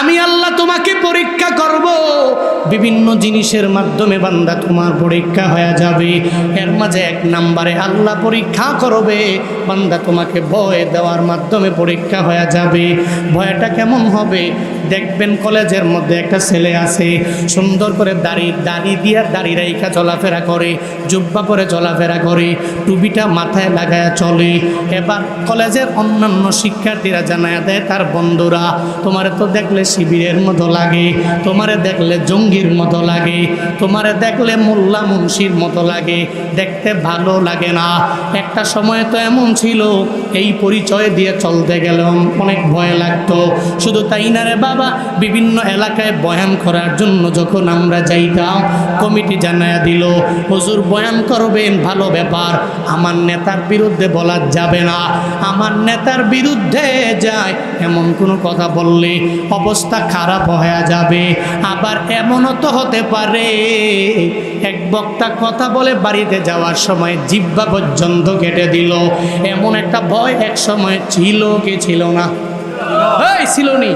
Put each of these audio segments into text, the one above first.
আমি আল্লাহ তোমাকে পরীক্ষা করব, বিভিন্ন জিনিসের মাধ্যমে বান্দা তোমার পরীক্ষা হয়ে যাবে। এর মাঝে এক নম্বরে আল্লাহ পরীক্ষা করবে, বান্দা তোমাকে ভয় দেওয়ার মাধ্যমে পরীক্ষা হয়ে যাবে। ভয়টা কেমন হবে? দেখবেন কলেজের মধ্যে একটা ছেলে আছে, সুন্দর করে দাড়ি দিয়ে দাড়ি রাইখা চলাফেরা করে, জুব্বা পরে চলাফেরা করে, টুপিটা মাথায় লাগায়া চলে। এবার কলেজের অন্যান্য শিক্ষার্থীরা জানায় দেয় তার বন্ধুরা, তোমারে তো দেখলে শিবিরের মতো লাগে, তোমারে দেখলে জঙ্গির মতো লাগে, তোমারে দেখলে মোল্লা মুন্সির মতো লাগে, দেখতে ভালো লাগে না। একটা সময় তো এমন ছিল, এই পরিচয় দিয়ে চলতে গেলাম অনেক ভয় লাগতো। শুধু তাই না রে বাবা, বিভিন্ন এলাকায় বয়ান করার জন্য যখন আমরা যাইতাম, কমিটি জানায়া দিল, হুজুর বয়ান করবেন, ভালো ব্যাপার, আমার নেতার বিরুদ্ধে বলা যাবে না, আমার নেতার বিরুদ্ধে যায় এমন কোনো কথা বললে অবস্থা খারাপ হয়ে যাবে। আবার এমনও তো হতে পারে এক বক্তা কথা বলে বাড়িতে যাওয়ার সময় জিহ্বা পর্যন্ত কেটে দিল। এমন একটা ভয় এক সময় ছিল কি ছিল না? ছিল নি?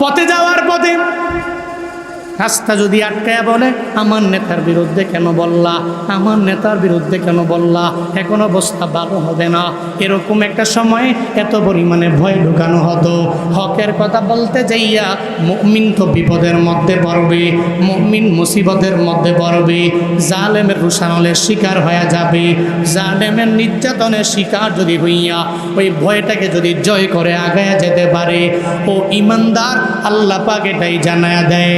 পথে যাওয়ার পথে রাস্তা যদি আটকায়া বলে, আমার নেতার বিরুদ্ধে কেন বললা, আমার নেতার বিরুদ্ধে কেন বললা, এখন অবস্থা ভালো হবে না। এরকম একটা সময় এত পরিমাণে ভয় ঢুকানো হতো। হকের কথা বলতে যাইয়া মুমিন তো বিপদের মধ্যে পড়বে, মুমিন মুসিবতের মধ্যে পড়বে, জালেমের রুশানলের শিকার হয়ে যাবে। জালেমের নির্যাতনের শিকার যদি হইয়া ওই ভয়টাকে যদি জয় করে আগায়া যেতে পারে, ও ইমানদার আল্লাহ পাক এটাই জানায়া দেয়,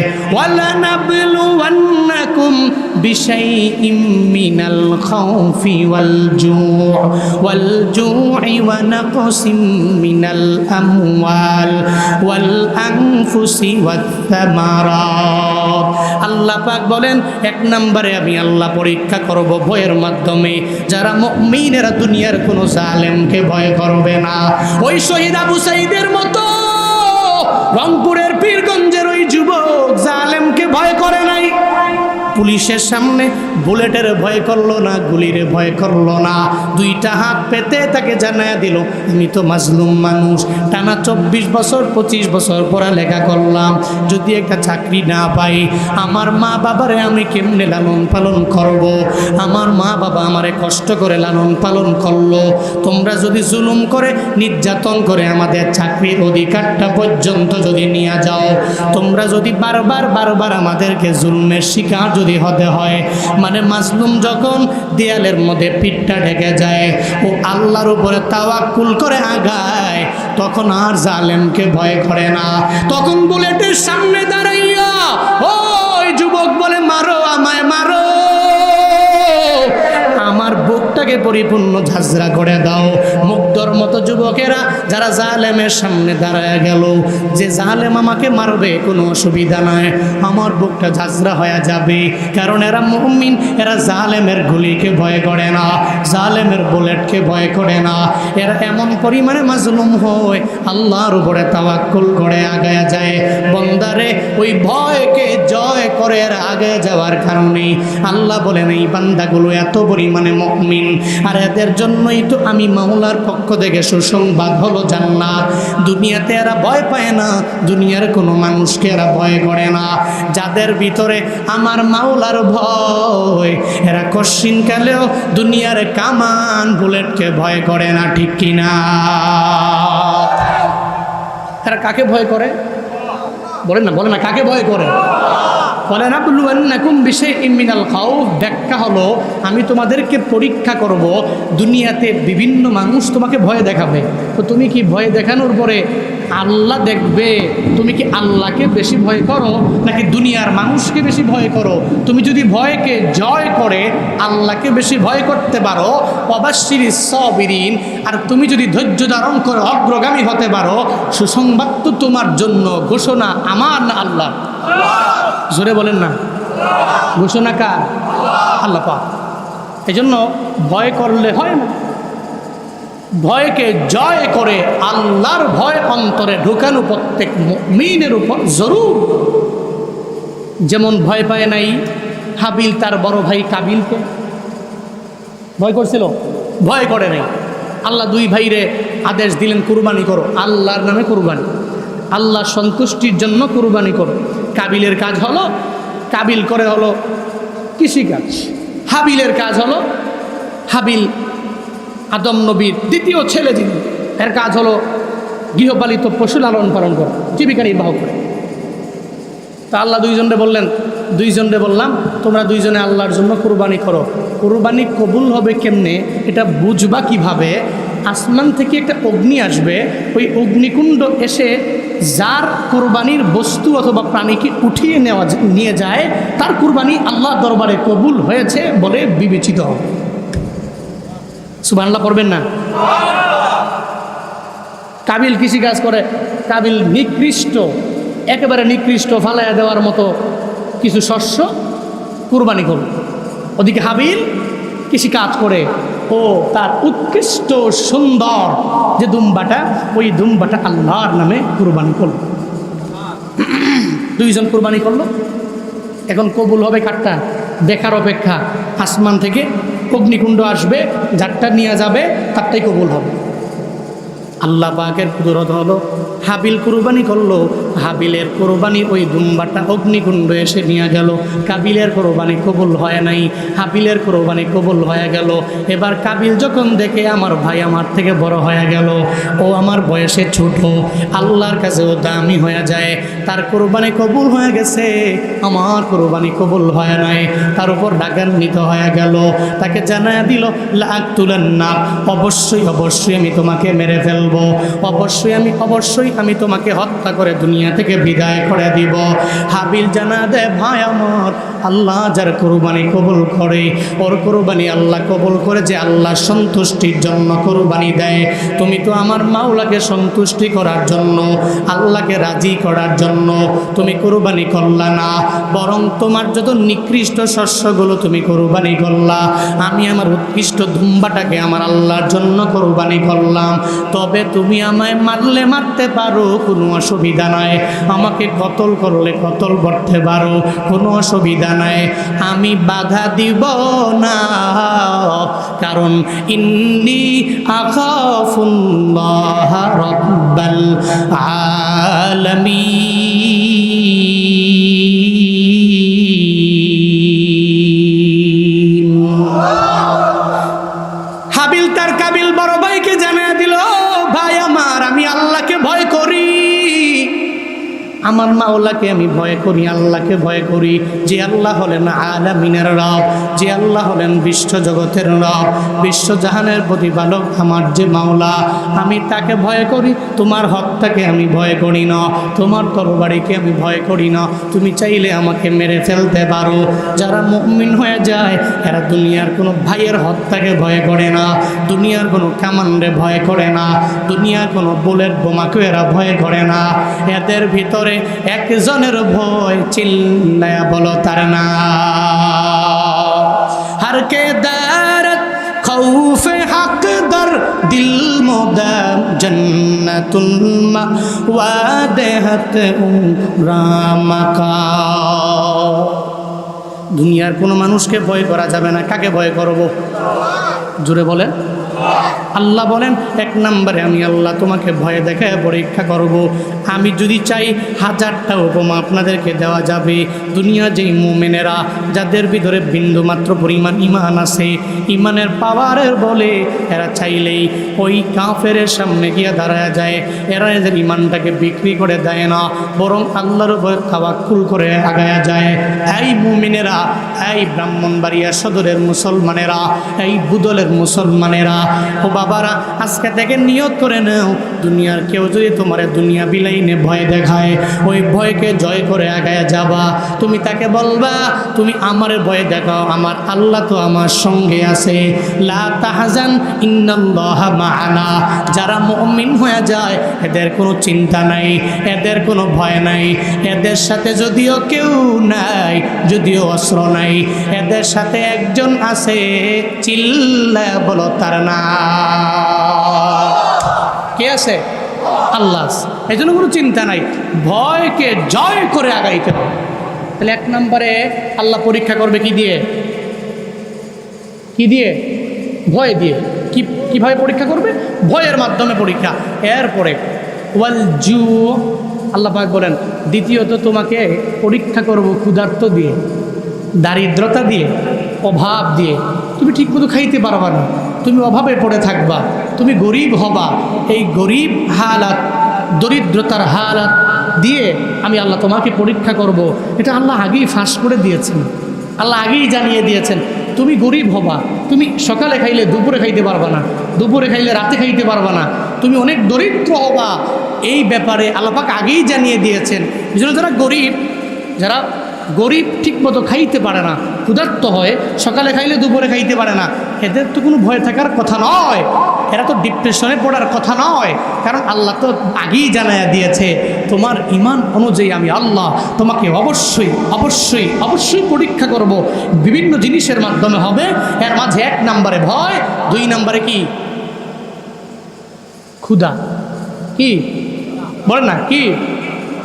وَلَنَبْلُوَنَّكُمْ بِشَيْءٍ مِّنَ الْخَوْفِ وَالْجُوعِ وَنَقْصٍ مِّنَ الْأَمْوَالِ وَالْأَنفُسِ وَالثَّمَرَاتِ। আল্লাহ পাক বলেন, এক নম্বরে আমি আল্লাহ পরীক্ষা করব ভয়ের মাধ্যমে। যারা মুমিনেরা দুনিয়ার কোনো জালেমকে ভয় করবে না, ওই শহীদ আবু সাঈদের মতো রংপুরের পীরগঞ্জের ওই যুবক জালেমকে ভয় করে নাই। পুলিশের সামনে বুলেটের ভয় করলো না, গুলির ভয় করলো না, দুইটা হাত পেতে তাকে জানায়া দিল, আমি তো মাজলুম মানুষ, টানা 24 বছর 25 বছর পড়ালেখা করলাম, যদি একটা চাকরি না পাই আমার মা বাবারে আমি কেমনে লালন পালন করব? আমার মা বাবা আমারে কষ্ট করে লালন পালন করলো, তোমরা যদি জুলুম করে নির্যাতন করে আমাদের চাকরির অধিকারটা পর্যন্ত যদি নিয়ে যাও, তোমরা যদি বারবার আমাদেরকে জুলুমের শিকার যদি হতে হয়, মানে মাজলুম যখন দেয়ালের মধ্যে পিঠটা ঢেকে যায়, ও আল্লাহর উপরে তাওয়াক্কুল করে আগায়, তখন আর জালেমকে ভয় করে না। তখন বুলেটের সামনে দাঁড়াইয়া ওই যুবক বলে, মারো আমায় মারো, আমার বুকটাকে পরিপূর্ণ ঝাঁঝরা করে দাও। মুগ্ধর মতো যুবকেরা যারা জালেমের সামনে দাঁড়ায় গেল, যে জালেম আমাকে মারবে কোনো অসুবিধা নাই, আমার বুকটা ঝাঁঝরা হয়ে যাবে, কারণ এরা মুমিন, এরা জালেমের গুলিকে ভয় করে না, জালেমের বুলেটকে ভয় করে না, এরা এমন পরিমাণে মাজলুম হয় আল্লাহর উপরে তাওয়াক্কুল করে আগায় যায়। বন্দারে ওই ভয়কে জয় করে এরা আগায় যাওয়ার কারণে আল্লাহ বলেন, এই বান্দাগুলো এত পরিমাণে মুমিন, আর এদের জন্যই তো আমি মাওলার পক্ষ থেকে সুসংবাদ হলো জান্নাত। দুনিয়াতে এরা ভয় পায় না, দুনিয়ার কোনো মানুষকে এরা ভয় করে না। যাদের ভিতরে আমার মাওলার ভয়, এরা কশিনকালেও দুনিয়ার কামান বুলেটকে ভয় করে না, ঠিক কিনা? এরা কাকে ভয় করে? বলেন না কাকে ভয় করে? ওয়ালানাবলুওয়ান্নাকুম বিশাইইম মিনাল খাউফ, ব্যাখ্যা হলো আমি তোমাদেরকে পরীক্ষা করব। দুনিয়াতে বিভিন্ন মানুষ তোমাকে ভয় দেখাবে, তো তুমি কি ভয় দেখানোর পরে আল্লাহ দেখবে তুমি কি আল্লাহকে বেশি ভয় করো নাকি দুনিয়ার মানুষকে বেশি ভয় করো? তুমি যদি ভয়কে জয় করে আল্লাহকে বেশি ভয় করতে পারো, ওয়াবাশশিরিস সাবিরিন, আর তুমি যদি ধৈর্য ধারণ করে অগ্রগামী হতে পারো, সুসংবাদ তো তোমার জন্য, ঘোষণা আমার না আল্লাহ? জোরে বলেন না, ঘোষণা কার? আল্লাহ পাক। এই জন্য ভয় করলে হয় না, ভয়কে জয় করে আল্লাহর ভয় অন্তরে ঢুকানো প্রত্যেক মুমিনের উপর জরুর। যেমন ভয় পায় নাই হাবিল তার বড় ভাই কাবিলকে, ভয় করছিল? ভয় করে নাই। আল্লাহ দুই ভাইরে আদেশ দিলেন কুরবানি করো, আল্লাহর নামে কুরবানি। আল্লাহ সন্তুষ্টির জন্য কুরবানি করো। কাবিলের কাজ হলো, কাবিল করে হলো কৃষিকাজ। হাবিলের কাজ হলো, হাবিল আদম নবীর দ্বিতীয় ছেলে যিনি, এর কাজ হলো গৃহপালিত পশু লালন পালন করা, জীবিকা নির্বাহ করে। তা আল্লাহ দুইজনরে বললাম তোমরা দুইজনে আল্লাহর জন্য কুরবানি করো। কুরবানি কবুল হবে কেমনে এটা বুঝবা কিভাবে? আসমান থেকে একটা অগ্নি আসবে, ওই অগ্নিকুণ্ড এসে যার কুরবানির বস্তু অথবা প্রাণীকে উঠিয়ে নিয়ে যায় তার কুরবানি আল্লাহ দরবারে কবুল হয়েছে বলে বিবেচিত হবে। সুবহানাল্লাহ পড়বেন না? কাবিল কৃষিকাজ করে, কাবিল নিকৃষ্ট, একেবারে নিকৃষ্ট ফালাইয়া দেওয়ার মতো কিছু শস্য কুরবানি করল। ওদিকে হাবিল কৃষিকাজ করে, ও তার উৎকৃষ্ট সুন্দর যে দুম্বাটা, ওই দুম্বাটা আল্লাহর নামে কুরবানি করল। দুইজন কুরবানি করলো। এখন কবুল হবে কারটা দেখার অপেক্ষা। আসমান থেকে অগ্নিকুণ্ড আসবে, যারটা নিয়ে যাবে তারটাই কবুল হবে। আল্লাহ পাকের কুদরত হলো, হাবিল কুরবানি করলো, হাবিলের কোরবানি ওই দুম্বাটা অগ্নিকুণ্ড এসে নিয়ে গেল। কাবিলের কোরবানি কবুল হয় নাই, হাবিলের কোরবানি কবুল হয়ে গেল। এবার কাবিল যখন দেখে আমার ভাই আমার থেকে বড় হয়ে গেল, ও আমার বয়সে ছোট, আল্লাহর কাছেও দামি হয়ে যায়, তার কোরবানি কবুল হয়ে গেছে, আমার কোরবানি কবুল হয় নাই, তার উপর রাগান্বিত হয়ে গেল। তাকে জানায় দিল লাআকতুলান্না, অবশ্যই অবশ্যই আমি তোমাকে মেরে ফেলব, অবশ্যই আমি তোমাকে হত্যা করে দুনিয়া থেকে বিদায় করে দিব। হাবিল জানা দেয় ভাই আমার, আল্লাহ যার কোরবানি কবুল করে ওর কোরবানি আল্লাহ কবুল করে, যে আল্লাহ সন্তুষ্টির জন্য কোরবানি দেয়। তুমি তো আমার মাওলাকে সন্তুষ্টি করার জন্য, আল্লাহকে রাজি করার জন্য তুমি কোরবানি করলা না, বরং তোমার যত নিকৃষ্ট শস্যগুলো তুমি কোরবানি করলা। আমি আমার উৎকৃষ্ট দুম্বাটাকে আমার আল্লাহর জন্য কোরবানি করলাম। তবে তুমি আমায় মারলে মারতে পারো, কোনো অসুবিধা নাই, আমাকে কতল করলে কতল করতে পারো, কোনো অসুবিধা নাই, আমি বাধা দিব না, কারণ ইন্নী আখাফুল্লাহ রাব্বাল আলামিন। হাবিল তার কাবিল বড় ভাইকে জানিয়ে দিল, ভাই আমার আমি আল্লাহকে ভয় করি, আমার মাওলাকে আমি ভয় করি, আল্লাহকে ভয় করি, যে আল্লাহ হলেন আলামিনের রব, যে আল্লাহ হলেন বিশ্ব জগতের রব, বিশ্বজাহানের প্রতিপালক আমার যে মাওলা, আমি তাকে ভয় করি, তোমার হত্যাকে আমি ভয় করি না, তোমার তরবারিকে আমি ভয় করি না, তুমি চাইলে আমাকে মেরে ফেলতে পারো। যারা মুমিন হয়ে যায় এরা দুনিয়ার কোনো ভাইয়ের হত্যাকে ভয় করে না, দুনিয়ার কোনো কামানরে ভয় করে না, দুনিয়ার কোনো বুলেট বোমাকে এরা ভয় করে না। এদের ভিতরে একজনের ভয়, চিল্লায়া বলো তার নাম। হর কে দারত খৌফে হক দর দিল মোদাম জন্নতুল মাওয়াদেহত রামাকা। দুনিয়ার কোনো মানুষকে ভয় করা যাবে না। কাকে ভয় করব? জোরে বলেন। আল্লাহ বলেন, এক নম্বরে আমি আল্লাহ তোমাকে ভয় দেখায় পরীক্ষা করব। আমি যদি চাই 1000টা উপমা আপনাদেরকে দেওয়া যাবে। দুনিয়া যেই মুমিনেরা যাদের ভিতরে বিন্দু মাত্র পরিমাণ ইমান আছে, ইমানের পাওয়ারের বলে এরা চাইলেই ওই কাফেরের সামনে গিয়ে দাঁড়ায় যায়। এরা এদের ইমানটাকে বিক্রি করে দেয় না, বরং আল্লাহর উপর তাওয়াক্কুল করে আগায়া যায়। এই মুমিনেরা, এই ব্রাহ্মণবাড়িয়া সদরের মুসলমানেরা, এই বুদলের মুসলমানেরা, ও বাবারা, আজকে থেকে নিয়ত করে নাও, দুনিয়ার কেউ যদি তোমার দুনিয়া বিলাইনে ভয় দেখায়, ওই ভয়কে জয় করে আগায় যাবা। তুমি তাকে বলবা, তুমি আমারে ভয় দেখাও, আমার আল্লাহ তো আমার সঙ্গে আছে। লা তাহজান ইন্নাল্লাহা মা'ানা। যারা মুমিন হয়ে যায় এদের কোনো চিন্তা নাই, এদের কোনো ভয় নাই, এদের সাথে যদিও কেউ নাই, যদিও অস্ত্র নাই, এদের সাথে একজন আছে, চিল্লায়া বলো তার নাম। কে আছে? আল্লাহ। এই জন্য কোনো চিন্তা নাই, ভয়কে জয় করে আগাইতে হবে। তাহলে এক নম্বরে আল্লাহ পরীক্ষা করবে কি দিয়ে? কি দিয়ে? ভয় দিয়ে। কিভাবে পরীক্ষা করবে? ভয়ের মাধ্যমে পরীক্ষা। এরপরে ওয়াল জু, আল্লাহ পাক বলেন দ্বিতীয়ত তোমাকে পরীক্ষা করব ক্ষুধার্ত দিয়ে, দারিদ্রতা দিয়ে, অভাব দিয়ে। তুমি ঠিকমতো খাইতে পারবা না, তুমি অভাবে পড়ে থাকবা, তুমি গরিব হবা। এই গরিব হালাত, দরিদ্রতার হালাত দিয়ে আমি আল্লাহ তোমাকে পরীক্ষা করব। এটা আল্লাহ আগেই ফাঁস করে দিয়েছেন, আল্লাহ আগেই জানিয়ে দিয়েছেন। তুমি গরিব হবা, তুমি সকালে খাইলে দুপুরে খাইতে পারবা না, দুপুরে খাইলে রাতে খাইতে পারবা না, তুমি অনেক দরিদ্র হবা। এই ব্যাপারে আল্লাহ পাক আগেই জানিয়ে দিয়েছেন। এই জন্য যারা গরিব ঠিকমতো খাইতে পারে না, ক্ষুধার্ত হয়, সকালে খাইলে দুপুরে খাইতে পারে না, এদের তো কোনো ভয় থাকার কথা নয়, এরা তো ডিপ্রেশনে পড়ার কথা নয়। কারণ আল্লাহ তো আগেই জানাইয়া দিয়েছে তোমার ঈমান অনুযায়ী আমি আল্লাহ তোমাকে অবশ্যই অবশ্যই অবশ্যই পরীক্ষা করব। বিভিন্ন জিনিসের মাধ্যমে হবে। এর মাঝে 1 নম্বরে ভয়, 2 নম্বরে কি? ক্ষুধা। কি বলেন না? কি?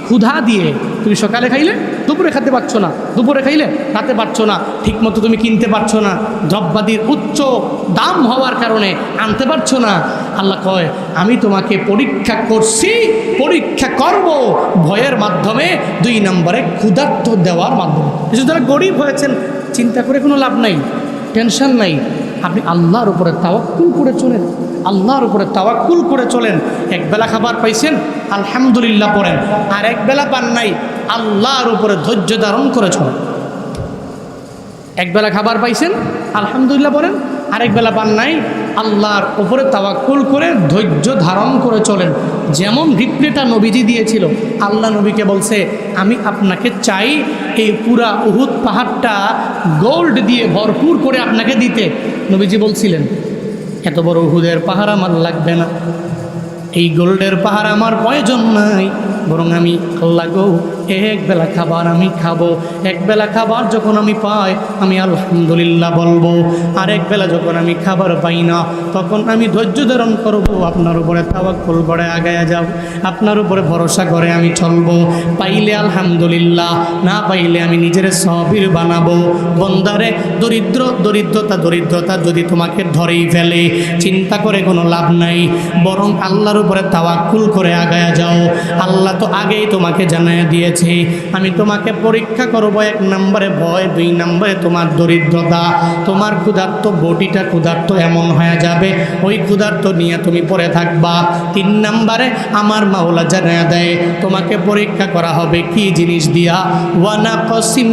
ক্ষুধা দিয়ে। তুমি সকালে খাইলে দুপুরে খেতে পারছো না, দুপুরে খাইলে রাতে পারছো না, ঠিকমতো তুমি কিনতে পারছো না, দ্রব্যাদির উচ্চ দাম হওয়ার কারণে আনতে পারছো না। আল্লাহ কয় আমি তোমাকে পরীক্ষা করছি, পরীক্ষা করব ভয়ের মাধ্যমে, 2 নম্বরে ক্ষুধার্ত দেওয়ার মাধ্যমে। যারা গরিব হয়েছেন চিন্তা করে কোনো লাভ নাই, টেনশন নাই। আপনি আল্লাহর উপরে তাওয়াক্কুল করে চলেন, আল্লাহর উপরে তাওয়াক্কুল করে চলেন। একবেলা খাবার পাইছেন আলহামদুলিল্লাহ পড়েন, আর একবেলা পান নাই আল্লাহর উপরে ধৈর্য ধারণ করে চলেন। একবেলা খাবার পাইছেন আলহামদুলিল্লাহ পড়েন, আরেক বেলা পান নাই আল্লাহর উপরে তাওয়াক্কুল করে ধৈর্য ধারণ করে চলেন। যেমন রিপ্লেটা নবীজি দিয়েছিল, আল্লাহ নবীকে বলছে আমি আপনাকে চাই এই পুরা উহুদ পাহাড়টা গোল্ড দিয়ে ভরপুর করে আপনাকে দিতে। নবীজি বলছিলেন এত বড় উহুদের পাহাড় আমার লাগবে না, এই গোল্ডের পাহাড় আমার প্রয়োজন নাই, বরং আমি আল্লাহ গো একবেলা খাবার আমি খাবো। একবেলা খাবার যখন আমি পাই আমি আলহামদুলিল্লাহ বলবো, আর একবেলা যখন আমি খাবার পাই না তখন আমি ধৈর্য ধারণ করবো, আপনার উপরে তাওয়াক্কুল করে আগায়া যাব, আপনার উপরে ভরসা করে আমি চলবো। পাইলে আলহামদুলিল্লাহ, না পাইলে আমি নিজের সাবির বানাবো। বন্দারে দরিদ্রতা যদি তোমাকে ধরেই ফেলে চিন্তা করে কোনো লাভ নাই, বরং আল্লাহর উপরে তাওয়াক্কুল করে আগায়া যাও। আল্লাহ তো আগেই তোমাকে জানায় দিয়েছে আমি তোমাকে পরীক্ষা করব। 1 নম্বরে ভয়, 2 নম্বরে তোমার দরিদ্রতা, তোমার ক্ষুধার্ত বডিটা ক্ষুধার্ত এমন হয়ে যাবে, ওই ক্ষুধার্ত নিয়ে তুমি পড়ে থাকবা। 3 নম্বরে আমার মাওলা জানায় দেয় তোমাকে পরীক্ষা করা হবে কি জিনিস দিয়া, ওয়ানাকসিম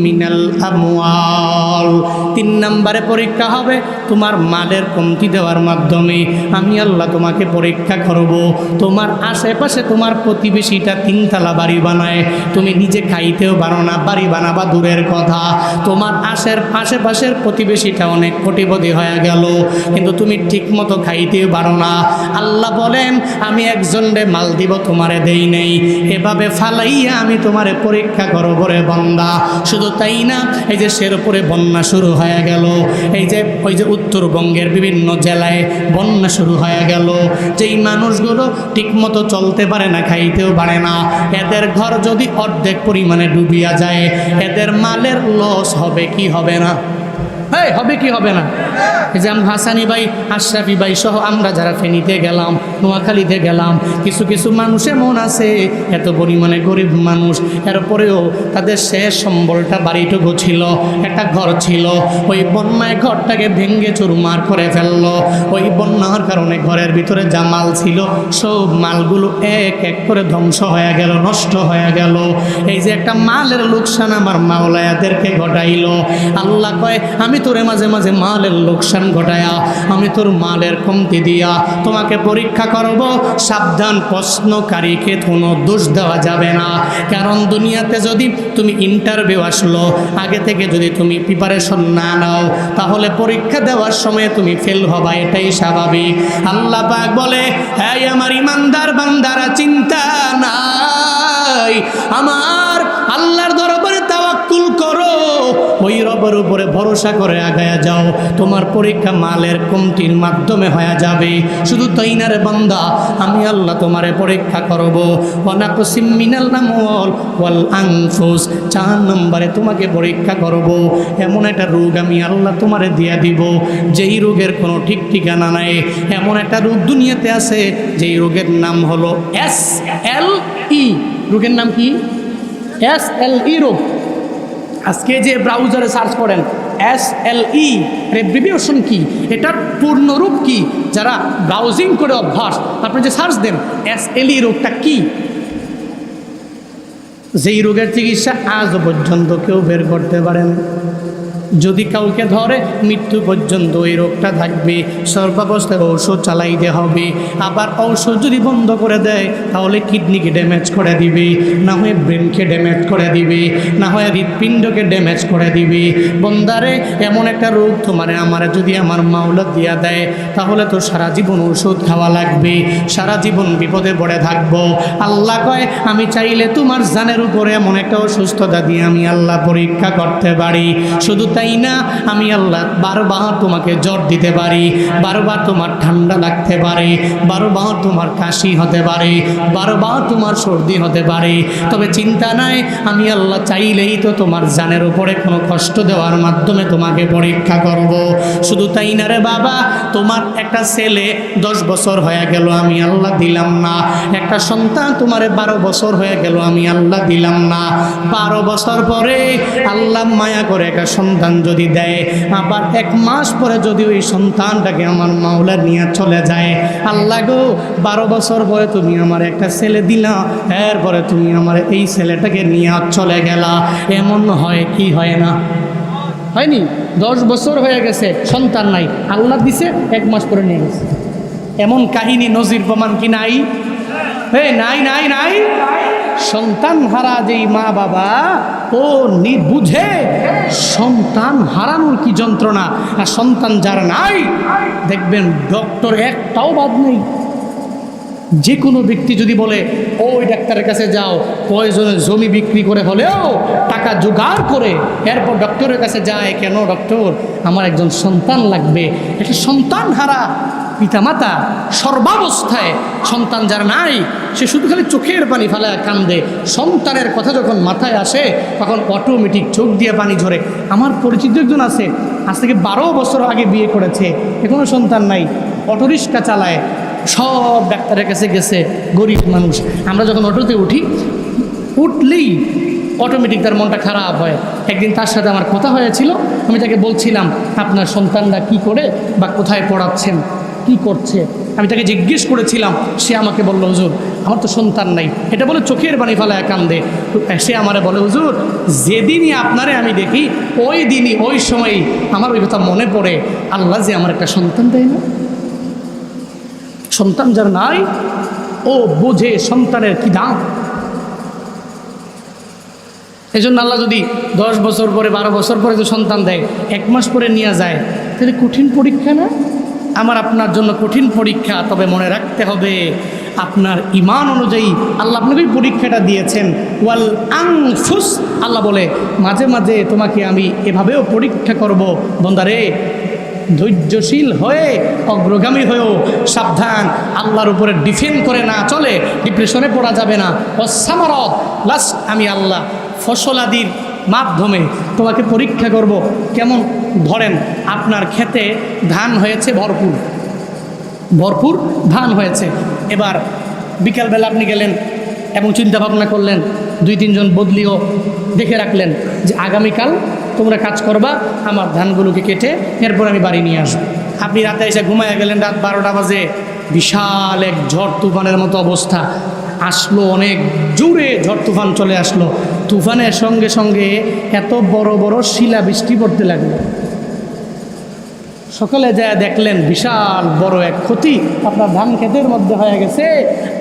মিনাল আমওয়াল। 3 নম্বরে পরীক্ষা হবে তোমার মালের কমতি দেওয়ার মাধ্যমে। আমি আল্লাহ তোমাকে পরীক্ষা করব। তোমার আশেপাশে তোমার প্রতিবেশীটা 3 তলা বাড়ি বানায়, তুমি নিজে খাইতেও পারো না, বাড়ি বানাবা দূরের কথা। তোমার আশেপাশের প্রতিবেশীটা অনেক কোটিপতি হয়ে গেল, কিন্তু তুমি ঠিক মতো খাইতেও পারো না। আল্লাহ বলেন আমি একজনরে মাল দিব তোমারে দেই নেই, এভাবে ফালাইয়া আমি তোমারে পরীক্ষা করব রে বান্দা। শুধু তাই না, এই যে শেরপুরে বন্যা শুরু হয়ে গেল, ওই যে উত্তরবঙ্গের বিভিন্ন জেলায় বন্যা শুরু হয়ে গেল। যেই মানুষগুলো ঠিকমতো চলতে পারে না, খাইতেও পারে না, এদের ঘর যদি অর্ধেক পরিমাণে ডুবিয়া যায়, এদের মালের লস হবে কি হবে না? হ্যাঁ, হবে কি হবে না? এই যে হাসানি ভাই, আশরাফি ভাই সহ আমরা যারা ফেনীতে গেলাম, নোয়াখালীতে গেলাম, কিছু মানুষ এমন আছে এত পরিমাণে গরিব মানুষ, এরপরেও তাদের শেষ সম্বলটা বাড়িটুকু ছিল, একটা ঘর ছিল, ওই বন্যায় ঘরটাকে ভেঙে চুরমার করে ফেললো। ওই বন্যার কারণে ঘরের ভিতরে যা মাল ছিল সব মালগুলো এক এক করে ধ্বংস হয়ে গেল, নষ্ট হয়ে গেল। এই যে একটা মালের লোকসান আমার মাওলা এদেরকে ঘটাইল। আল্লাহ কয় আমি তোরে মাঝে মাঝে মালের লোকসান ঘটায়া, আমি তোর মালের কমতি দিয়া তোমাকে পরীক্ষা করব। সাবধান, প্রশ্নকারীকে কোনো দোষ দেওয়া যাবে না। কারণ দুনিয়াতে যদি তুমি ইন্টারভিউ আসলো, আগে থেকে যদি তুমি প্রিপারেশন না নাও, তাহলে পরীক্ষা দেওয়ার সময় তুমি ফেল হবা, এটাই স্বাভাবিক। আল্লাহ পাক বলে এই আমার ইমানদার বান্দারা চিন্তা নাই, আমার আল্লাহর দরবারে তাওয়াক্কুল করো, ওই রবের উপরে ভরসা করে আগায়া যাও, তোমার পরীক্ষা মালের কমতির মাধ্যমে হয়ে যাবে। শুধু তাই না রে বান্দা, আমি আল্লাহ তোমারে পরীক্ষা করব। ওয়ানাকসিম মিনাল আমওয়াল ওয়াল আনফুস। 4 নম্বরে তোমাকে পরীক্ষা করব। এমন একটা রোগ আমি আল্লাহ তোমারে দিয়া দিব, যেই রোগের কোনো ঠিক ঠিকানা নাই। এমন একটা রোগ দুনিয়াতে আছে যেই রোগের নাম হলো SLA। SLE রোগের নাম কি? SLE রোগ। আজকে যে ব্রাউজারে সার্চ করেন SLE এব্রিভিয়েশন কি, এটার পূর্ণরূপ কি, যারা ব্রাউজিং করে অভ্যাস, আপনি যে সার্চ দেন SLE রোগটা কি, যেই রোগের চিকিৎসা আজ পর্যন্ত কেউ বের করতে পারেন। যদি কাউকে ধরে মৃত্যু পর্যন্ত ওই রোগটা থাকবে, সর্বাবস্থায় ঔষধ চালাইতে হবে। আবার ঔষধ যদি বন্ধ করে দেয় তাহলে কিডনিকে ড্যামেজ করে দিবে, না হয় ব্রেনকে ড্যামেজ করে দিবে, না হয় হৃৎপিণ্ডকে ড্যামেজ করে দিবে। বন্দারে এমন একটা রোগ তোমারে আমার যদি আমার মাওলা দিয়া দেয় তাহলে তো সারা জীবন ওষুধ খাওয়া লাগবে, সারা জীবন বিপদে পড়ে থাকবো। আল্লাহ কয় আমি চাইলে তোমার জানের উপরে এমন একটা অসুস্থতা দিয়ে আমি আল্লাহ পরীক্ষা করতে পারি। শুধু তাই না, আমি আল্লাহ বারবার তোমাকে জ্বর দিতে পারি, বারবার তোমার ঠান্ডা লাগতে পারে, বারবার তোমার কাশি হতে পারে, বারবার তোমার সর্দি হতে পারে। তবে চিন্তা নাই, আমি আল্লাহ চাইলেই তো তোমার জানের উপরে কোনো কষ্ট দেওয়ার মাধ্যমে তোমাকে পরীক্ষা করব। শুধু তাই না রে বাবা, তোমার একটা ছেলে 10 বছর হয়ে গেল আমি আল্লাহ দিলাম না, একটা সন্তান তোমার 12 বছর হয়ে গেল আমি আল্লাহ দিলাম না। 12 বছর পরে আল্লাহ মায়া করে একটা সন্তান যদি দেয়, আবার 1 মাস পরে যদি ওই সন্তানটাকে আমার মাওলা নিয়ে চলে যায়, আল্লাহ গো 12 বছর পরে তুমি আমার একটা ছেলে দিলা, এরপরে তুমি আমার এই ছেলেটাকে নিয়ে চলে গেলা। এমন হয় কি হয় না? হয়নি? 10 বছর হয়ে গেছে সন্তান নাই, আল্লাহ দিছে 1 মাস পরে নিয়ে গেছে। এমন কাহিনী নজির প্রমাণ কি নাই? নাই নাই নাই। সন্তান হারা যেই মা বাবা ও বুঝে সন্তান হারানোর কি যন্ত্রণা। আর সন্তান যারা নাই দেখবেন ডক্টর একটাও বাদ নেই। যে কোনো ব্যক্তি যদি বলে ওই ডাক্তারের কাছে যাও, প্রয়োজনে জমি বিক্রি করে হলেও টাকা জোগাড় করে এরপর ডক্টরের কাছে যায়, কেন ডক্টর আমার একজন সন্তান লাগবে। এটা সন্তান হারা পিতামাতা সর্বাবস্থায়, সন্তান যারা নাই সে শুধু খালি চোখের পানি ফেলে কান্দে। সন্তানের কথা যখন মাথায় আসে তখন অটোমেটিক চোখ দিয়ে পানি ঝরে। আমার পরিচিত একজন আছে, আজ থেকে 12 বছর আগে বিয়ে করেছে, এখনও সন্তান নাই, অটোরিক্সা চালায়, সব ডাক্তারের কাছে গেছে, গরিব মানুষ। আমরা যখন অটোতে উঠলেই অটোমেটিক তার মনটা খারাপ হয়। একদিন তার সাথে আমার কথা হয়েছিল, আমি তাকে বলছিলাম আপনার সন্তানরা কি করে বা কোথায় পড়াচ্ছেন, কি করছে, আমি তাকে জিজ্ঞেস করেছিলাম। সে আমাকে বলল হুজুর আমার তো সন্তান নাই, এটা বলে চোখের পানি ফেলায় কান্দে। সে আমারে বলে হুজুর যেদিনই আপনারে আমি দেখি ওই দিনই ওই সময়ই আমার ওই কথা মনে পড়ে, আল্লাহ যে আমার একটা সন্তান দেয় না। সন্তান যার নাই ও বোঝে সন্তানের কি দাম। এই জন্য আল্লাহ যদি 10 বছর পরে 12 বছর পরে যে সন্তান দেয়, 1 মাস পরে নিয়ে যায়, তাহলে কঠিন পরীক্ষা না? আমার আপনার জন্য কঠিন পরীক্ষা। তবে মনে রাখতে হবে আপনার ঈমান অনুযায়ী আল্লাহ আপনাকে ওই পরীক্ষাটা দিয়েছেন। ওয়াল আনফুস, আল্লাহ বলে মাঝে মাঝে তোমাকে আমি এভাবেও পরীক্ষা করব। বন্দারে ধৈর্যশীল হয়ে অগ্রগামী হয়েও সাবধান, আল্লাহর উপরে ডিফেন্ড করে না চলে ডিপ্রেশনে পড়া যাবে না। অসামারত, লাস্ট আমি আল্লাহ ফসলাদির মাধ্যমে তোমাকে পরীক্ষা করব। কেমন? ধরেন আপনার ক্ষেতে ধান হয়েছে, ভরপুর ভরপুর ধান হয়েছে। এবার বিকালবেলা আপনি গেলেন এবং চিন্তা ভাবনা করলেন, 2-3 জন বদলিও দেখে রাখলেন যে আগামীকাল তোমরা কাজ করবা, আমার ধানগুলোকে কেটে এরপর আমি বাড়ি নিয়ে আসবো। আপনি রাতে এসে ঘুমায় গেলেন, রাত 12টা বাজে বিশাল এক ঝড় তুফানের মতো অবস্থা আসলো, অনেক জোরে ঝড় তুফান চলে আসলো। তুফানের সঙ্গে সঙ্গে এত বড় বড় শিলা বৃষ্টি পড়তে লাগলো। সকালে যা দেখলেন বিশাল বড় এক ক্ষতি আপনার ধান ক্ষেতের মধ্যে হয়ে গেছে।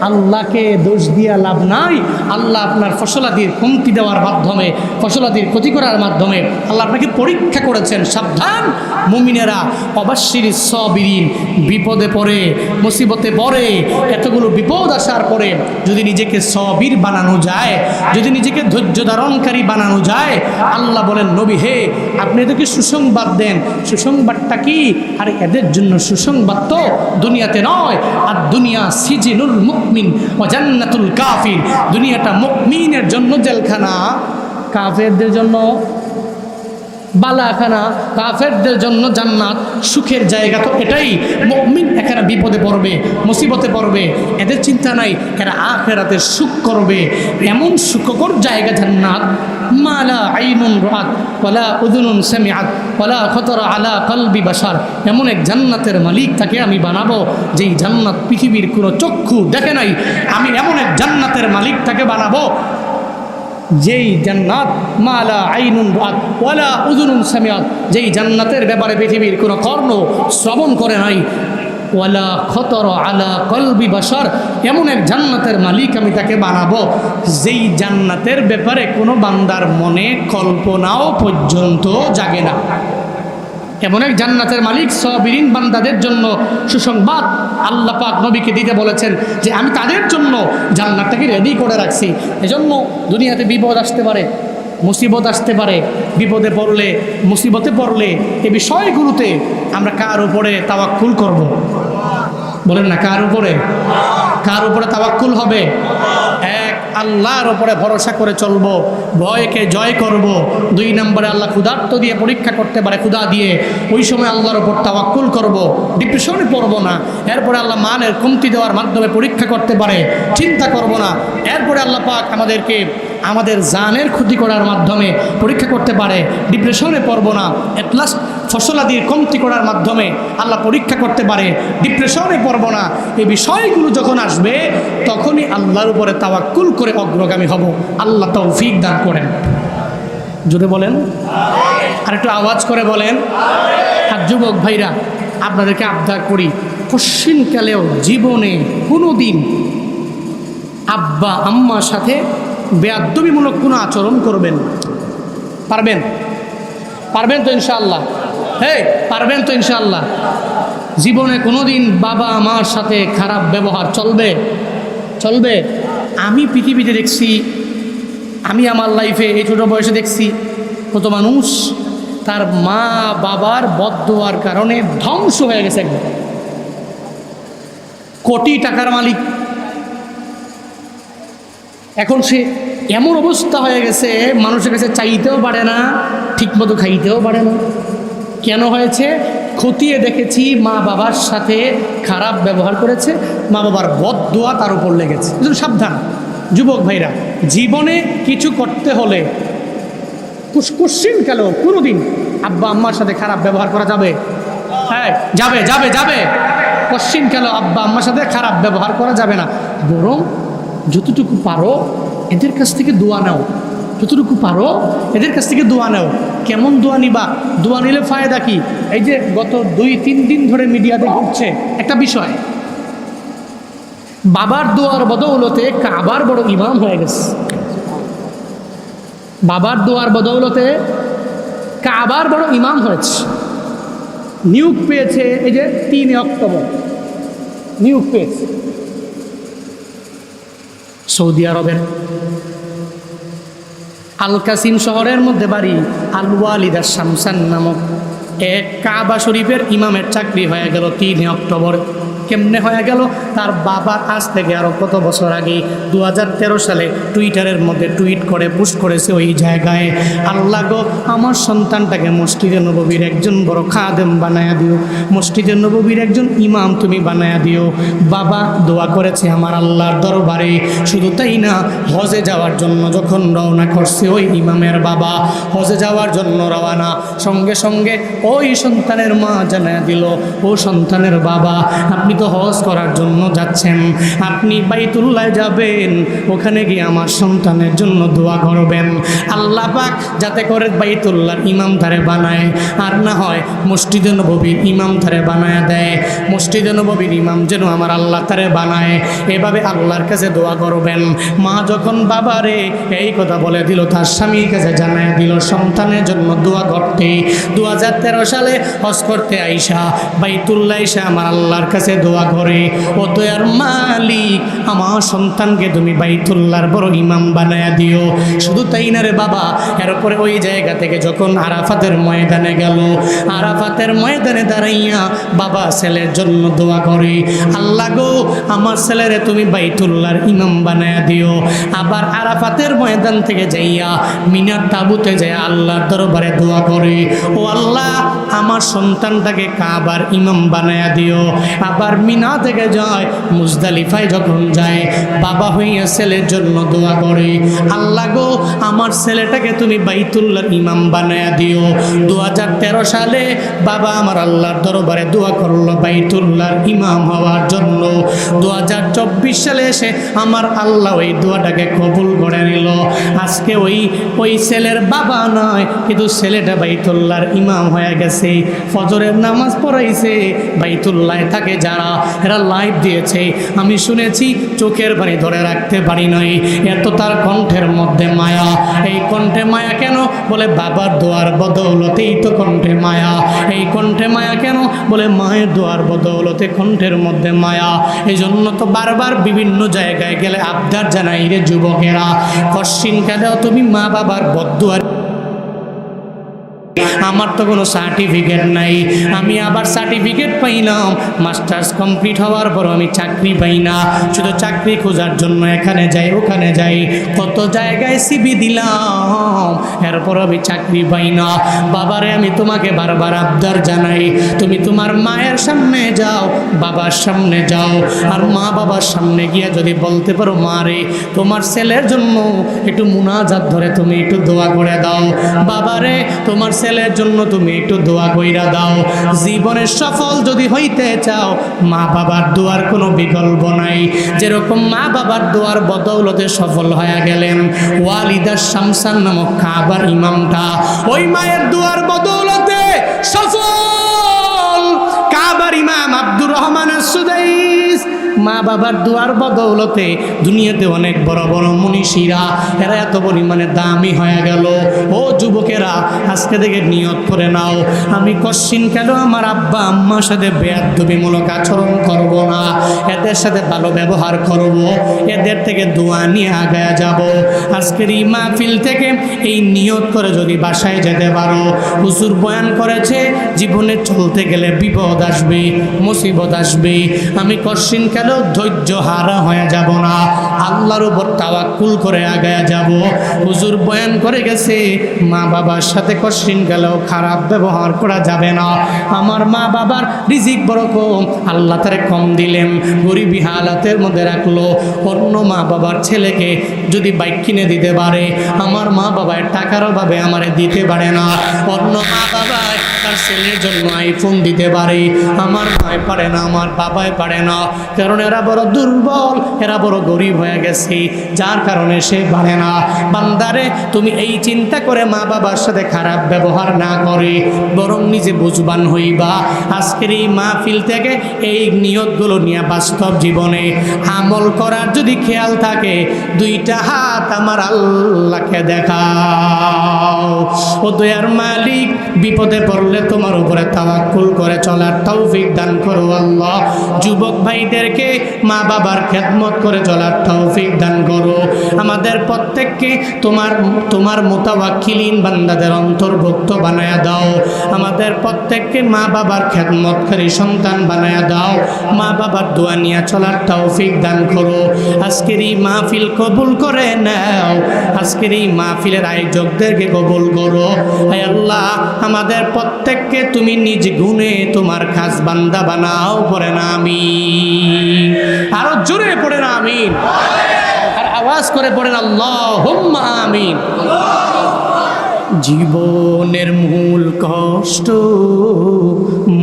আল্লাহকে দোষ দিয়া লাভ নাই। আল্লাহ আপনার ফসলাদির কমতি দেওয়ার মাধ্যমে, ফসলাদির ক্ষতি করার মাধ্যমে আল্লাহ আপনাকে পরীক্ষা করেছেন। সাবধান মুমিনেরা, অবাশির সাবিরিন, বিপদে পড়ে মুসিবতে পড়ে এতগুলো বিপদ আসার পরে যদি নিজেকে সাবির বানানো যায়, যদি নিজেকে ধৈর্য ধারণকারী বানানো যায়, আল্লাহ বলেন নবী হে আপনি এদেরকে সুসংবাদ দেন। সুসংবাদটা কি? আর এদের জন্য সুসংবাদ তো দুনিয়াতে নয়, আর দুনিয়া সিজিনুল মুমিন ওয়া জান্নাতুল কাফির। দুনিয়াটা মুমিনের জন্য জেলখানা, কাফেরদের জন্য বালাখানা, কাফেরদের জন্য জান্নাত, সুখের জায়গা তো এটাই। মুমিন এখানে বিপদে পড়বে, মুসিবতে পড়বে, এদের চিন্তা নাই, এরা আখিরাতে সুখ করবে। এমন সুখকর জায়গা জান্নাত, মালা আইনুন রাত ওয়ালা উযুনুন সামিআত ওয়ালা খাতারা আলা কলবি বাশার। এমন এক জান্নাতের মালিক তাকে আমি বানাবো যেই জান্নাত পৃথিবীর কোনো চক্ষু দেখে নাই। আমি এমন এক জান্নাতের মালিক তাকে বানাবো যেই জান্নাত মালা আইনুন রাত ওয়ালা উযুনুন সামিআত, যেই জান্নাতের ব্যাপারে পৃথিবীর কোনো কর্ণ শ্রবণ করে নাই। ওয়ালা খতর আলা কলবি বাশার, এমন এক জান্নাতের মালিক আমি তাকে বানাবো যেই জান্নাতের ব্যাপারে কোনো বান্দার মনে কল্পনাও পর্যন্ত জাগে না। এমন এক জান্নাতের মালিক সাবিরিন বান্দাদের জন্য সুসংবাদ আল্লাহ পাক নবীকে দিতে বলেছেন যে আমি তাদের জন্য জান্নাতটাকে রেডি করে রাখছি। এজন্য দুনিয়াতে বিপদ আসতে পারে, মুসিবত আসতে পারে, বিপদে পড়লে, মুসিবতে পড়লে এই বিষয়গুলোতে আমরা কার উপরে তাওয়াক্কুল করব? বলেন না, কার উপরে? কার উপরে তাওয়াক্কুল হবে? এক, আল্লাহর উপরে ভরসা করে চলবো, ভয়কে জয় করব। 2 নম্বরে আল্লাহ ক্ষুধার্ত দিয়ে পরীক্ষা করতে পারে, ক্ষুধা দিয়ে, ওই সময় আল্লাহর উপর তাওয়াক্কুল করব, ডিপ্রেশনে পড়বো না। এরপরে আল্লাহ মানের কমতি দেওয়ার মাধ্যমে পরীক্ষা করতে পারে, চিন্তা করব না। এরপরে আল্লাহ পাক আমাদেরকে আমাদের জানের ক্ষতি করার মাধ্যমে পরীক্ষা করতে পারে, ডিপ্রেশনে পড়ব না। এট লাস্ট ফসলাদির কমতি করার মাধ্যমে আল্লাহ পরীক্ষা করতে পারে, ডিপ্রেশনে পড়ব না। এই বিষয়গুলো যখন আসবে তখনই আল্লাহর উপরে তাওয়াক্কুল করে অগ্রগামী হব। আল্লাহ তৌফিক দান করেন। জোরে বলেন, আর একটু আওয়াজ করে বলেন। আর যুবক ভাইরা, আপনাদেরকে আবদার করি, কশ্চিনকালেও জীবনে কোনো দিন আব্বা আম্মার সাথে বেয়াদবিমূলক কোনো আচরণ করবেন। পারবেন? পারবেন তো ইনশাআল্লাহ? হ্যাঁ, পারবেন তো ইনশাআল্লাহ? জীবনে কোনো দিন বাবা মার সাথে খারাপ ব্যবহার চলবে? চলবে? আমি পৃথিবীতে দেখছি, আমি আমার লাইফে এই ছোটো বয়সে দেখছি কত মানুষ তার মা বাবার বদদোয়ার কারণে ধ্বংস হয়ে গেছে। একদম কোটি টাকার মালিক, এখন সে এমন অবস্থা হয়ে গেছে মানুষের কাছে চাইতেও পারে না, ঠিকমতো খাইতেও পারে না। কেন হয়েছে? খতিয়ে দেখেছি মা বাবার সাথে খারাপ ব্যবহার করেছে, মা বাবার বদদোয়া তার উপর লেগেছে। সাবধান যুবক ভাইরা, জীবনে কিছু করতে হলে কোশ্চিন কোনো দিন আব্বা আম্মার সাথে খারাপ ব্যবহার করা যাবে? হ্যাঁ, যাবে যাবে যাবে। কোশ্চিন আব্বা আম্মার সাথে খারাপ ব্যবহার করা যাবে না, বরং যতটুকু পারো এদের কাছ থেকে দোয়া নাও। যতটুকু পারো এদের কাছ থেকে দোয়া নাও। কেমন দোয়া নিবা? দোয়া নিলে ফায়দা কি? এই যে গত 2-3 দিন ধরে মিডিয়াতে ঘটছে একটা বিষয়, বাবার দোয়ার বদৌলতে কাবার বড় ইমাম হয়ে গেছে। বাবার দোয়ার বদৌলতে কাবার বড় ইমাম হয়েছে। নিয়োগ পেয়েছে, এই যে 3 অক্টোবর নিয়োগ পেয়েছে সৌদি আরবের আল কাসিম শহরের মধ্যে বাড়ি। আল ওয়ালিদা শামসান নামক এক কাবা শরীফের ইমামের চাকরি হয়ে গেল 3 অক্টোবর। কেমনে হয়ে গেল? তার বাবা আজ থেকে আরও কত বছর আগে 2013 সালে টুইটারের মধ্যে টুইট করে পোস্ট করেছে ওই জায়গায়, আল্লাহ গো আমার সন্তানটাকে মসজিদে নববীর একজন বড় খাদেম বানায়া দিও, মসজিদে নববীর একজন ইমাম তুমি বানায়া দিও। বাবা দোয়া করেছে আমার আল্লাহর দরবারে। শুধু তাই না, হজে যাওয়ার জন্য যখন রওনা করছে ওই ইমামের বাবা, হজে যাওয়ার জন্য রওনা, সঙ্গে সঙ্গে ওই সন্তানের মা জানায়া দিল, ও সন্তানের বাবা আপনি তো হজ করার জন্য যাচ্ছেন, আপনি বাইতুল্লাহ যাবেন, ওখানে গিয়ে আমার সন্তানের জন্য দোয়া করবেন আল্লাহ পাক যাতে করে বাইতুল্লাহর ইমাম ধারে বানায়, আর না হয় মসজিদে নববীর ইমাম ধারে বানায় দেয়। মসজিদে নববীর ইমাম যেন আমার আল্লাহ ধারে বানায়, এভাবে আল্লাহর কাছে দোয়া করবেন। মা যখন বাবারে এই কথা বলে দিল, তার স্বামীর কাছে জানায় দিল সন্তানের জন্য দোয়া করতে। 2013 সালে হজ করতে আইসা বাইতুল্লাহ এসে আমার আল্লাহর কাছে দোয়া করে, ও দয়ার মালিক আমার সন্তানকে তুমি বাইতুল্লাহর বড় ইমাম বানায়া দিও। শুধু তাই না রে বাবা, এরপরে ওই জায়গা থেকে যখন আরাফাতের ময়দানে গেল, আরাফাতের ময়দানে দাঁড়াইয়া বাবা ছেলের জন্য দোয়া করে, আল্লাহ গো আমার ছেলেরে তুমি বাইতুল্লাহর ইমাম বানায়া দিও। আবার আরাফাতের ময়দান থেকে যাইয়া মিনার তাবুতে যায় আল্লাহর দরবারে দোয়া করে, ও আল্লাহ আমার সন্তানটাকে কাবার ইমাম বানায়া দিও। আবার মিনা থেকে যায় মুজদালিফায় যখন যায় বাবা হইয়া ছেলের জন্য দোয়া করে, আল্লাহ গো আমার ছেলেটাকে তুমি বাইতুল্লাহর ইমাম বানায়া দিও। 2013 সালে বাবা আমার আল্লাহর দরবারে দোয়া করলো বাইতুল্লাহর ইমাম হওয়ার জন্য। 2024 সালে এসে আমার আল্লাহ ওই দোয়াটাকে কবুল করে নিল। আজকে ওই ছেলের বাবা নয়, কিন্তু ছেলেটা বাইতুল্লাহর ইমাম হয়ে গেছে। ফজরের নামাজ পড়াইছে, বাইতুল্লাহ থাকে যারা, এরা লাইভ দিয়েছে। আমি শুনেছি, চোখের পানি ধরে রাখতে পারি নাই, এত তার কণ্ঠের মধ্যে মায়া। এই কণ্ঠে মায়া কেন? বলে বাবার দোয়ার বদৌলতেই তো কণ্ঠে মায়া। এই কণ্ঠে মায়া কেন? বলে মায়ের দোয়ার বদৌলতে কণ্ঠের মধ্যে মায়া। এই জন্য তো বারবার বিভিন্ন জায়গায় গেলে আবদার জানাই রে যুবকেরা, কশ্চিন কালেও তুমি মা বাবার বদদুয়ার। আমার তো কোনো সার্টিফিকেট নাই, আমি আবার সার্টিফিকেট পাইলাম মাস্টার্স কমপ্লিট হওয়ার পর আমি চাকরি পাই না। শুধু চাকরি খোঁজার জন্য এখানে যাই ওখানে যাই, কত জায়গায় সিভি দিলাম, এরপর আমি চাকরি পাই না। বাবারে আমি তোমাকে বারবার আবদার জানাই, তুমি তোমার মায়ের সামনে যাও, বাবার সামনে যাও, আর মা বাবার সামনে গিয়া যদি বলতে পারো মা রে তোমার ছেলের জন্য একটু মুনাজাত ধরে তুমি একটু দোয়া করে দাও, বাবারে তোমার ছেলের জন্য তুমি একটু দোয়া কইরা দাও। জীবনে সফল যদি হইতে চাও, মা বাবার দোয়ার কোনো বিকল্প নাই। যেরকম মা বাবার দোয়ার বদৌলতে সফল হয়ে গেলেন ওয়ালিদা শামসান নামক কাবার ইমামটা, ওই মায়ের দোয়ার বদৌলতে সফল কাবার ইমাম আব্দুর রহমান আস-সুদাইস। মা বাবার দোয়ার বদৌলতে দুনিয়াতে অনেক বড় বড় মনীষীরা এরা এত পরিমাণে দামি হয়ে গেল। ও যুবকেরা, আজকে থেকে নিয়ত করে নাও, আমি কশ্চিন কেন আমার আব্বা আম্মার সাথে বেয়াদবিমূলক আচরণ করব না, এদের সাথে ভালো ব্যবহার করব, এদের থেকে দোয়া নিয়ে আগায়া যাব। আজকের এই মাহফিল থেকে এই নিয়ত করে যদি বাসায় যেতে পারো, হুজুর বয়ান করেছে জীবনে চলতে গেলে বিপদ আসবে, মুসিবত আসবে, আমি কশ্চিন কেন ধৈর্য হারা হয়ে যাব না, আল্লাহর উপর তাওয়াক্কুল করে আগায়া যাব। হুজুর বয়ান করে গেছে মা বাবার সাথে কশ্চিন গেলেও খারাপ ব্যবহার করা যাবে না। আমার মা বাবার রিজিক বড় কম, আল্লাহ তারে কম দিলেন, গরিবী হালাতের মধ্যে রাখলো। অন্য মা বাবার ছেলেকে যদি বাইক কিনে দিতে পারে, আমার মা বাবার টাকার অভাবে আমারে দিতে পারে না। অন্য মা বাবা তার ছেলের জন্য আইফোন দিতে পারে, আমার মায় পারে না, আমার বাবাই পারে না, কারণ এরা বড় দুর্বল, এরা বড় গরিব হয়ে গেছে, যার কারণে সে পারে না। বান্দারে তুমি এই চিন্তা করে মা বাবার সাথে খারাপ ব্যবহার না করে বরং নিজে বুঝবান হইবা। আজকের এই মাহফিল থেকে এই নিয়তগুলো নিয়ে বাস্তব জীবনে আমল করার যদি খেয়াল থাকে, দুইটা হাত আমার আল্লাহকে দেখাও। ও দয়ার মালিক, বিপদে পড়লে তোমার উপরে তাওয়াক্কুল করে চলার তৌফিক দান করো আল্লাহ। যুবক ভাইদেরকে মা বাবার খেদমত করে চলার তৌফিক দান করো। আমাদের প্রত্যেককে তোমার মুতাওয়াক্কিলিন বান্দাদের অন্তর্ভুক্ত বানায়া দাও। আমাদের প্রত্যেককে মা বাবার খেদমতকারী সন্তান বানায়া দাও। মা বাবার দোয়া নিয়ে চলার তৌফিক দান করো। আজকের এই মাহফিল কবুল করে নাও, আজকের এই মাহফিলের আয়োজকদেরকে কবুল করো। হে আল্লাহ, আমাদের প্রত্যেককে তুমি নিজ গুণে তোমার খাস বান্দা বানাও। পড়ে না আমিন, আরো জোরে পড়ে না আমিন, আর আওয়াজ করে পড়েন আল্লাহুম্মা আমিন। জীবনের মূল কষ্ট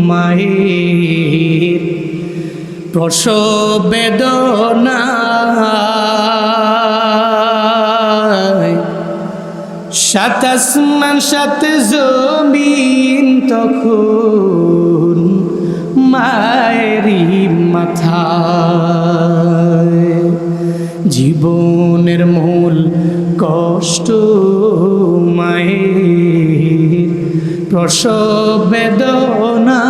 মায়ের প্রসব বেদনা, সাত আসমান সাত জমিন তখন মায়েরই মাথায়। জীবনের মূল কষ্ট মায়ের প্রসব বেদনা,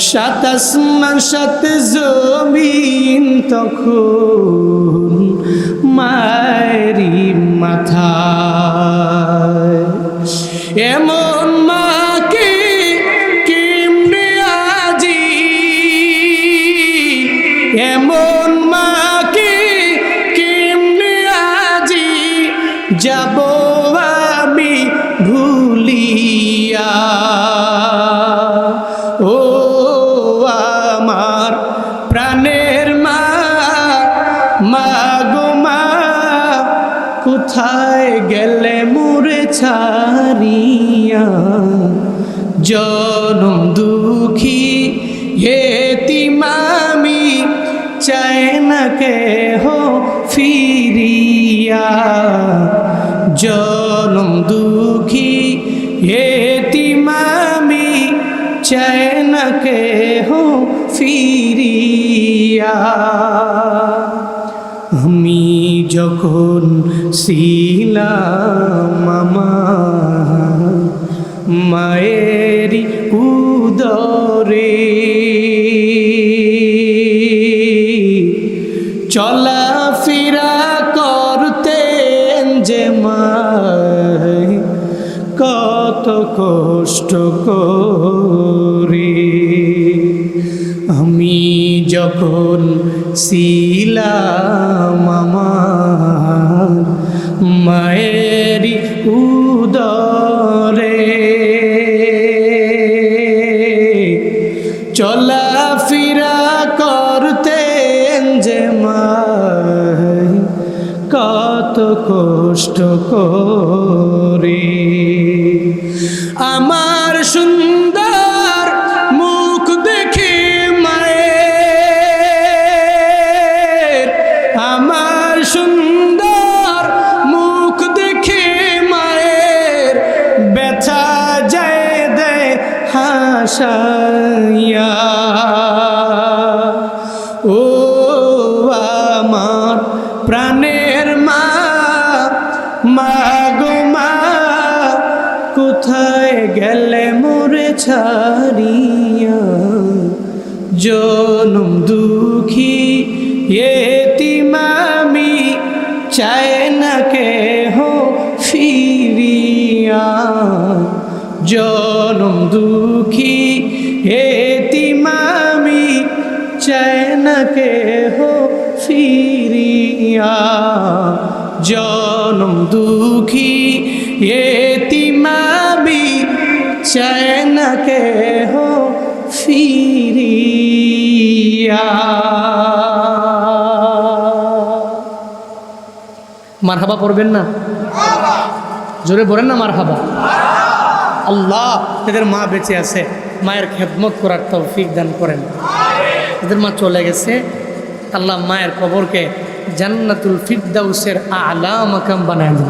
সাত আসমান সাত জমিন তখন মায়েরই মাথায়। এমন মাকে কেমনে আজি, এমন মাকে কেমনে আজি যাব আমি ভুলিয়া। ও আমার প্রাণের মা, মা গো মা, কোথায় গেলে মোরে ছাড়িয়া। জনম দুঃখী এতিম আমি, চাই না কেহ ফিরিয়া। জনম দুঃখী এতিম আমি, চাই না কেহ ফিরিয়া। আমি যখন ছিলাম আমার মায়েরই উদরে, চলাফেরা করতেন যে মায় কত কষ্ট করে। আমি যখন ছিলাম আমার মায়েরই উদরে, চলাফেরা করতেন যে মায় কত কষ্ট করে। আমার সুন্দর মুখ দেখে মায়ের, আমার সুন্দর মুখ দেখে মায়ের ব্যথা যায় দেয় হাসাইয়া। ও আমার প্রাণের মা, মা গো মা, কোথায় গেলে মোরে ছাড়িয়া। জনম দুঃখী এতিম আমি, চাই না কেহ ফিরিয়া। জনম দুঃখী এতিম আমি, চাই না কেহ ফিরিয়া। জনম দুঃখী এতিম আমি, চাই না কেহ ফিরিয়া। মারহাবা পড়বেন না? জোরে বলেন না মারহাবা। আল্লাহ এদের মা বেঁচে আছে, মায়ের খেদমত করার তৌফিক দান করেন। এদের মা চলে গেছে, আল্লাহ মায়ের কবরকে জান্নাতুল ফিরদাউসের আলা মাকাম বানায় দেন।